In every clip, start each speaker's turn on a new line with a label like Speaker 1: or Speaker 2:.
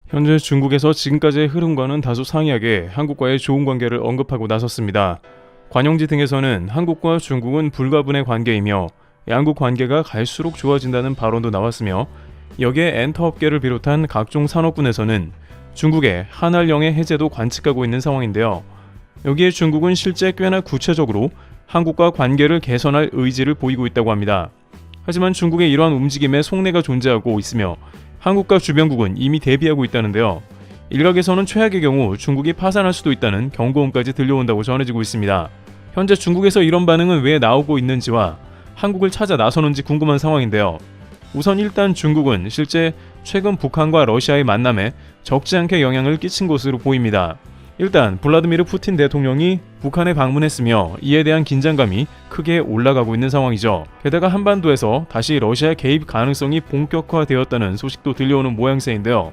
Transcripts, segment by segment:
Speaker 1: 현재 중국에서 지금까지의 흐름과는 다소 상이하게 한국과의 좋은 관계를 언급하고 나섰습니다. 관영지 등에서는 한국과 중국은 불가분의 관계이며 양국 관계가 갈수록 좋아진다는 발언도 나왔으며, 여기에 엔터업계를 비롯한 각종 산업군에서는 중국의 한알령의 해제도 관측하고 있는 상황인데요. 여기에 중국은 실제 꽤나 구체적으로 한국과 관계를 개선할 의지를 보이고 있다고 합니다. 하지만 중국의 이러한 움직임에 속내가 존재하고 있으며 한국과 주변국은 이미 대비하고 있다는데요. 일각에서는 최악의 경우 중국이 파산할 수도 있다는 경고음까지 들려온다고 전해지고 있습니다. 현재 중국에서 이런 반응은 왜 나오고 있는지와 한국을 찾아 나서는지 궁금한 상황인데요. 우선 일단 중국은 실제 최근 북한과 러시아의 만남에 적지 않게 영향을 끼친 것으로 보입니다. 일단 블라디미르 푸틴 대통령이 북한에 방문했으며 이에 대한 긴장감이 크게 올라가고 있는 상황이죠. 게다가 한반도에서 다시 러시아 개입 가능성이 본격화되었다는 소식도 들려오는 모양새인데요.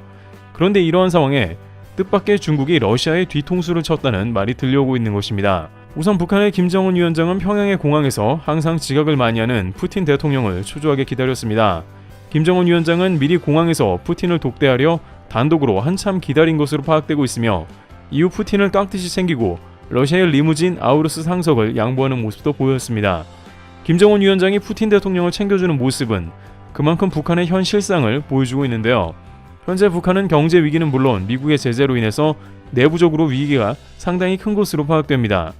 Speaker 1: 그런데 이러한 상황에 뜻밖의 중국이 러시아의 뒤통수를 쳤다는 말이 들려오고 있는 것입니다. 우선 북한의 김정은 위원장은 평양의 공항에서 항상 지각을 많이 하는 푸틴 대통령을 초조하게 기다렸습니다. 김정은 위원장은 미리 공항에서 푸틴을 독대하려 단독으로 한참 기다린 것으로 파악되고 있으며, 이후 푸틴을 깍듯이 챙기고 러시아의 리무진 아우루스 상석을 양보하는 모습도 보였습니다. 김정은 위원장이 푸틴 대통령을 챙겨주는 모습은 그만큼 북한의 현 실상을 보여주고 있는데요. 현재 북한은 경제 위기는 물론 미국의 제재로 인해서 내부적으로 위기가 상당히 큰 것으로 파악됩니다.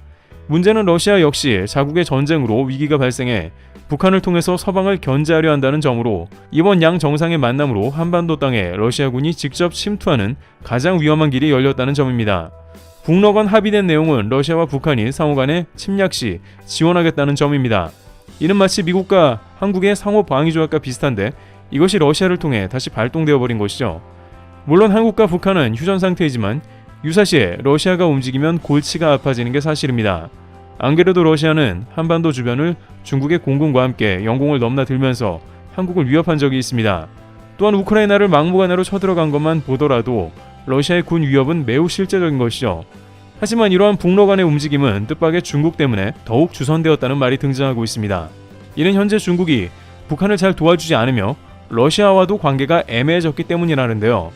Speaker 1: 문제는 러시아 역시 자국의 전쟁으로 위기가 발생해 북한을 통해서 서방을 견제하려 한다는 점으로, 이번 양 정상의 만남으로 한반도 땅에 러시아군이 직접 침투하는 가장 위험한 길이 열렸다는 점입니다. 북러 간 합의된 내용은 러시아와 북한이 상호 간에 침략 시 지원하겠다는 점입니다. 이는 마치 미국과 한국의 상호 방위 조약과 비슷한데 이것이 러시아를 통해 다시 발동되어 버린 것이죠. 물론 한국과 북한은 휴전 상태이지만 유사시에 러시아가 움직이면 골치가 아파지는 게 사실입니다. 안 그래도 러시아는 한반도 주변을 중국의 공군과 함께 영공을 넘나들면서 한국을 위협한 적이 있습니다. 또한 우크라이나를 막무가내로 쳐들어간 것만 보더라도 러시아의 군 위협은 매우 실제적인 것이죠. 하지만 이러한 북러 간의 움직임은 뜻밖의 중국 때문에 더욱 주선되었다는 말이 등장하고 있습니다. 이는 현재 중국이 북한을 잘 도와주지 않으며 러시아와도 관계가 애매해졌기 때문이라는데요.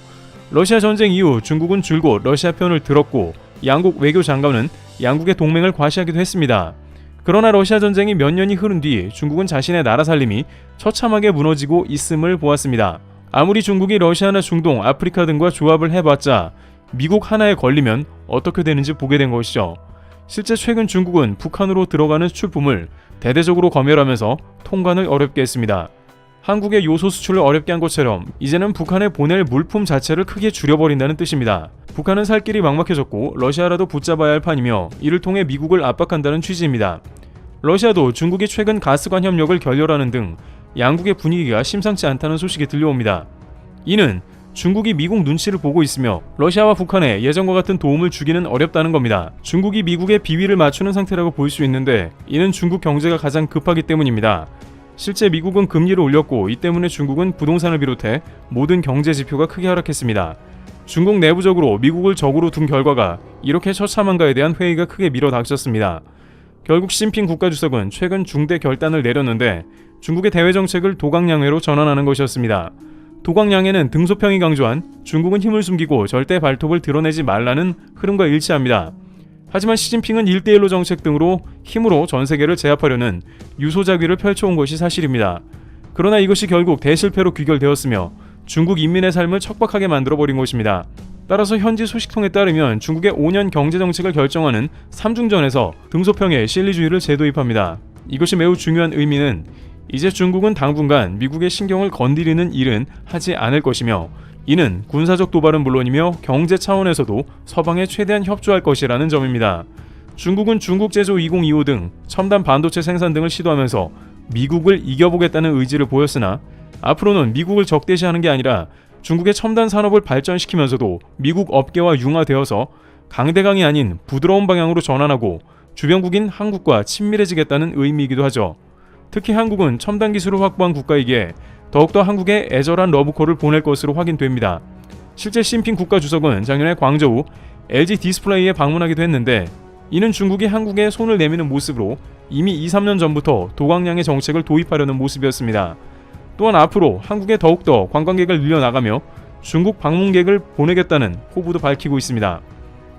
Speaker 1: 러시아 전쟁 이후 중국은 줄곧 러시아 편을 들었고 양국 외교장관은 양국의 동맹을 과시하기도 했습니다. 그러나 러시아 전쟁이 몇 년이 흐른 뒤 중국은 자신의 나라 살림이 처참하게 무너지고 있음을 보았습니다. 아무리 중국이 러시아나 중동, 아프리카 등과 조합을 해봤자 미국 하나에 걸리면 어떻게 되는지 보게 된 것이죠. 실제 최근 중국은 북한으로 들어가는 수출품을 대대적으로 검열하면서 통관을 어렵게 했습니다. 한국의 요소 수출을 어렵게 한 것처럼 이제는 북한에 보낼 물품 자체를 크게 줄여버린다는 뜻입니다. 북한은 살 길이 막막해졌고 러시아라도 붙잡아야 할 판이며 이를 통해 미국을 압박한다는 취지입니다. 러시아도 중국이 최근 가스관 협력을 결렬하는 등 양국의 분위기가 심상치 않다는 소식이 들려옵니다. 이는 중국이 미국 눈치를 보고 있으며 러시아와 북한에 예전과 같은 도움을 주기는 어렵다는 겁니다. 중국이 미국의 비위를 맞추는 상태라고 볼 수 있는데 이는 중국 경제가 가장 급하기 때문입니다. 실제 미국은 금리를 올렸고 이 때문에 중국은 부동산을 비롯해 모든 경제 지표가 크게 하락했습니다. 중국 내부적으로 미국을 적으로 둔 결과가 이렇게 처참한가에 대한 회의가 크게 밀어닥쳤습니다. 결국 시진핑 국가주석은 최근 중대 결단을 내렸는데 중국의 대외 정책을 도강양회로 전환하는 것이었습니다. 도강양회는 등소평이 강조한 중국은 힘을 숨기고 절대 발톱을 드러내지 말라는 흐름과 일치합니다. 하지만 시진핑은 1대1로 정책 등으로 힘으로 전 세계를 제압하려는 유소작위를 펼쳐온 것이 사실입니다. 그러나 이것이 결국 대실패로 귀결되었으며 중국 인민의 삶을 척박하게 만들어버린 것입니다. 따라서 현지 소식통에 따르면 중국의 5년 경제정책을 결정하는 삼중전에서 등소평에 실리주의를 재도입합니다. 이것이 매우 중요한 의미는 이제 중국은 당분간 미국의 신경을 건드리는 일은 하지 않을 것이며, 이는 군사적 도발은 물론이며 경제 차원에서도 서방에 최대한 협조할 것이라는 점입니다. 중국은 중국 제조 2025 등 첨단 반도체 생산 등을 시도하면서 미국을 이겨보겠다는 의지를 보였으나 앞으로는 미국을 적대시하는 게 아니라 중국의 첨단 산업을 발전시키면서도 미국 업계와 융화되어서 강대강이 아닌 부드러운 방향으로 전환하고 주변국인 한국과 친밀해지겠다는 의미이기도 하죠. 특히 한국은 첨단 기술을 확보한 국가이기에 더욱더 한국에 애절한 러브콜을 보낼 것으로 확인됩니다. 실제 시진핑 국가주석은 작년에 광저우 LG 디스플레이에 방문하기도 했는데 이는 중국이 한국에 손을 내미는 모습으로 이미 2-3년 전부터 도강량의 정책을 도입하려는 모습이었습니다. 또한 앞으로 한국에 더욱더 관광객을 늘려나가며 중국 방문객을 보내겠다는 포부도 밝히고 있습니다.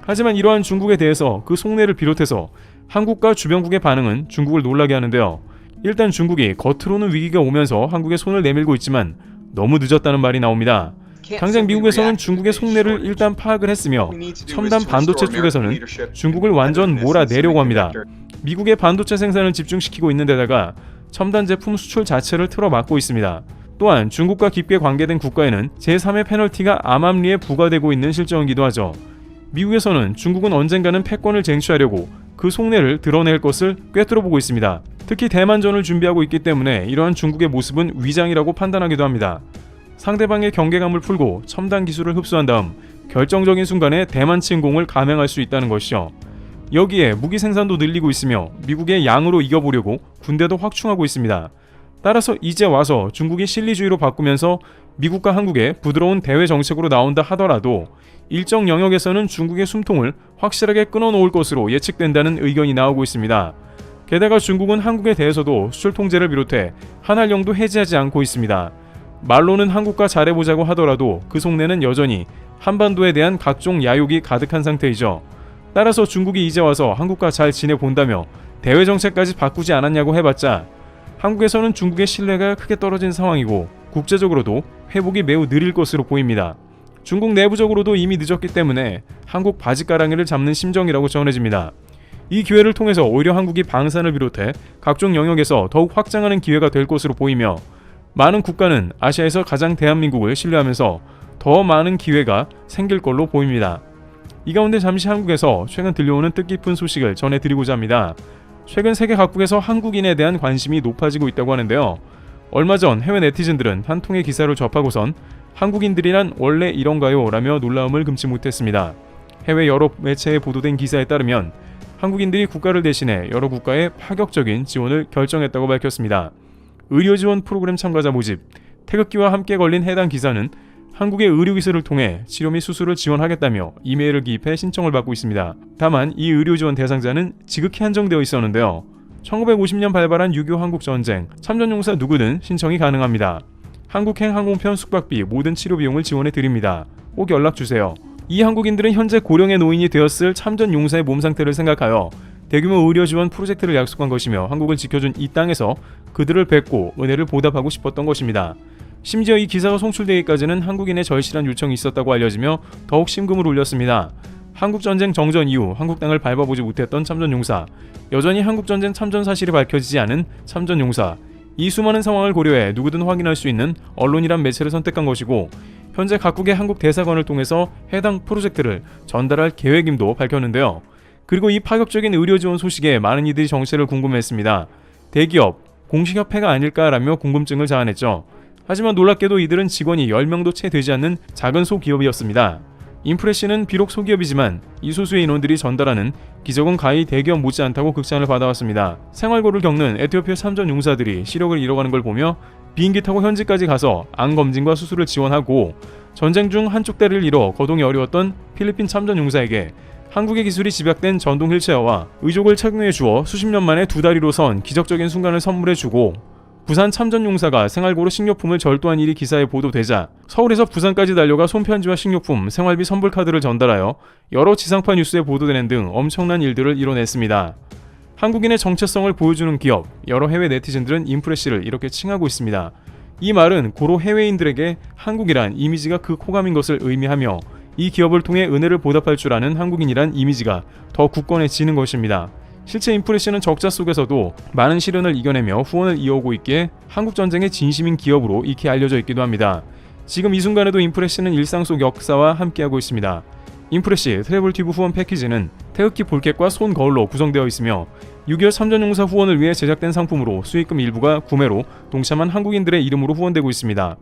Speaker 1: 하지만 이러한 중국에 대해서 그 속내를 비롯해서 한국과 주변국의 반응은 중국을 놀라게 하는데요. 일단 중국이 겉으로는 위기가 오면서 한국에 손을 내밀고 있지만 너무 늦었다는 말이 나옵니다. 당장 미국에서는 중국의 속내를 일단 파악을 했으며 첨단 반도체 쪽에서는 중국을 완전 몰아내려고 합니다. 미국의 반도체 생산을 집중시키고 있는 데다가 첨단 제품 수출 자체를 틀어막고 있습니다. 또한 중국과 깊게 관계된 국가에는 제3의 페널티가 암암리에 부과되고 있는 실정이기도 하죠. 미국에서는 중국은 언젠가는 패권을 쟁취하려고 그 속내를 드러낼 것을 꿰뚫어보고 있습니다. 특히 대만전을 준비하고 있기 때문에 이러한 중국의 모습은 위장이라고 판단하기도 합니다. 상대방의 경계감을 풀고 첨단 기술을 흡수한 다음 결정적인 순간에 대만 침공을 감행할 수 있다는 것이죠. 여기에 무기 생산도 늘리고 있으며 미국의 양으로 이겨보려고 군대도 확충하고 있습니다. 따라서 이제 와서 중국이 실리주의로 바꾸면서 미국과 한국의 부드러운 대외 정책으로 나온다 하더라도 일정 영역에서는 중국의 숨통을 확실하게 끊어놓을 것으로 예측된다는 의견이 나오고 있습니다. 게다가 중국은 한국에 대해서도 수출 통제를 비롯해 한한령도 해제하지 않고 있습니다. 말로는 한국과 잘해보자고 하더라도 그 속내는 여전히 한반도에 대한 각종 야욕이 가득한 상태이죠. 따라서 중국이 이제 와서 한국과 잘 지내본다며 대외 정책까지 바꾸지 않았냐고 해봤자 한국에서는 중국의 신뢰가 크게 떨어진 상황이고 국제적으로도 회복이 매우 느릴 것으로 보입니다. 중국 내부적으로도 이미 늦었기 때문에 한국 바지가랑이를 잡는 심정이라고 전해집니다. 이 기회를 통해서 오히려 한국이 방산을 비롯해 각종 영역에서 더욱 확장하는 기회가 될 것으로 보이며 많은 국가는 아시아에서 가장 대한민국을 신뢰하면서 더 많은 기회가 생길 걸로 보입니다. 이 가운데 잠시 한국에서 최근 들려오는 뜻깊은 소식을 전해드리고자 합니다. 최근 세계 각국에서 한국인에 대한 관심이 높아지고 있다고 하는데요. 얼마 전 해외 네티즌들은 한 통의 기사를 접하고선 한국인들이란 원래 이런가요? 라며 놀라움을 금치 못했습니다. 해외 여러 매체에 보도된 기사에 따르면 한국인들이 국가를 대신해 여러 국가에 파격적인 지원을 결정했다고 밝혔습니다. 의료 지원 프로그램 참가자 모집, 태극기와 함께 걸린 해당 기사는 한국의 의료기술을 통해 치료 및 수술을 지원하겠다며 이메일을 기입해 신청을 받고 있습니다. 다만 이 의료 지원 대상자는 지극히 한정되어 있었는데요. 1950년 발발한 6.25 한국전쟁, 참전용사 누구든 신청이 가능합니다. 한국행 항공편 숙박비 모든 치료 비용을 지원해 드립니다. 꼭 연락주세요. 이 한국인들은 현재 고령의 노인이 되었을 참전용사의 몸 상태를 생각하여 대규모 의료 지원 프로젝트를 약속한 것이며 한국을 지켜준 이 땅에서 그들을 뵙고 은혜를 보답하고 싶었던 것입니다. 심지어 이 기사가 송출되기까지는 한국인의 절실한 요청이 있었다고 알려지며 더욱 심금을 울렸습니다. 한국전쟁 정전 이후 한국 땅을 밟아보지 못했던 참전용사, 여전히 한국전쟁 참전 사실이 밝혀지지 않은 참전용사, 이 수많은 상황을 고려해 누구든 확인할 수 있는 언론이란 매체를 선택한 것이고 현재 각국의 한국 대사관을 통해서 해당 프로젝트를 전달할 계획임도 밝혔는데요. 그리고 이 파격적인 의료 지원 소식에 많은 이들이 정체를 궁금해했습니다. 대기업, 공식협회가 아닐까라며 궁금증을 자아냈죠. 하지만 놀랍게도 이들은 직원이 10명도 채 되지 않는 작은 소기업이었습니다. 인프레시는 비록 소기업이지만 이 소수의 인원들이 전달하는 기적은 가히 대기업 못지않다고 극찬을 받아왔습니다. 생활고를 겪는 에티오피아 참전 용사들이 시력을 잃어가는 걸 보며 비행기 타고 현지까지 가서 암 검진과 수술을 지원하고 전쟁 중 한쪽 다리를 잃어 거동이 어려웠던 필리핀 참전 용사에게 한국의 기술이 집약된 전동 휠체어와 의족을 착용해 주어 수십 년 만에 두 다리로 선 기적적인 순간을 선물해 주고 부산 참전용사가 생활고로 식료품을 절도한 일이 기사에 보도되자 서울에서 부산까지 달려가 손편지와 식료품, 생활비 선불카드를 전달하여 여러 지상파 뉴스에 보도되는 등 엄청난 일들을 이뤄냈습니다. 한국인의 정체성을 보여주는 기업, 여러 해외 네티즌들은 인프레시를 이렇게 칭하고 있습니다. 이 말은 고로 해외인들에게 한국이란 이미지가 그 호감인 것을 의미하며 이 기업을 통해 은혜를 보답할 줄 아는 한국인이란 이미지가 더 굳건해지는 것입니다. 실제 인프레시는 적자 속에서도 많은 시련을 이겨내며 후원을 이어오고 있기에 한국전쟁의 진심인 기업으로 익히 알려져 있기도 합니다. 지금 이 순간에도 인프레시는 일상 속 역사와 함께하고 있습니다. 인프레시 트래블튜브 후원 패키지는 태극기 볼켓과 손 거울로 구성되어 있으며 6.25 참전용사 후원을 위해 제작된 상품으로 수익금 일부가 구매로 동참한 한국인들의 이름으로 후원되고 있습니다.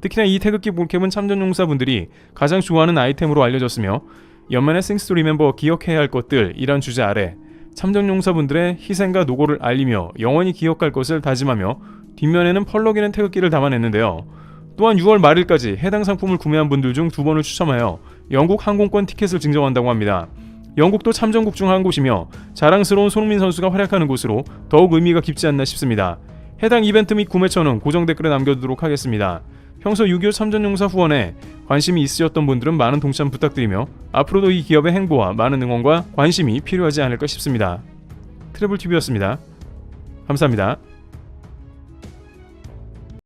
Speaker 1: 특히나 이 태극기 볼캡은 참전용사분들이 가장 좋아하는 아이템으로 알려졌으며 연말에 Things to Remember 기억해야 할 것들 이란 주제 아래 참전용사분들의 희생과 노고를 알리며 영원히 기억할 것을 다짐하며 뒷면에는 펄럭이는 태극기를 담아냈는데요. 또한 6월 말일까지 해당 상품을 구매한 분들 중 2번을 추첨하여 영국 항공권 티켓을 증정한다고 합니다. 영국도 참전국 중 한 곳이며 자랑스러운 손흥민 선수가 활약하는 곳으로 더욱 의미가 깊지 않나 싶습니다. 해당 이벤트 및 구매처는 고정 댓글에 남겨두도록 하겠습니다. 평소 6.25 참전용사 후원에 관심이 있으셨던 분들은 많은 동참 부탁드리며 앞으로도 이 기업의 행보와 많은 응원과 관심이 필요하지 않을까 싶습니다. 트래블TV였습니다. 감사합니다.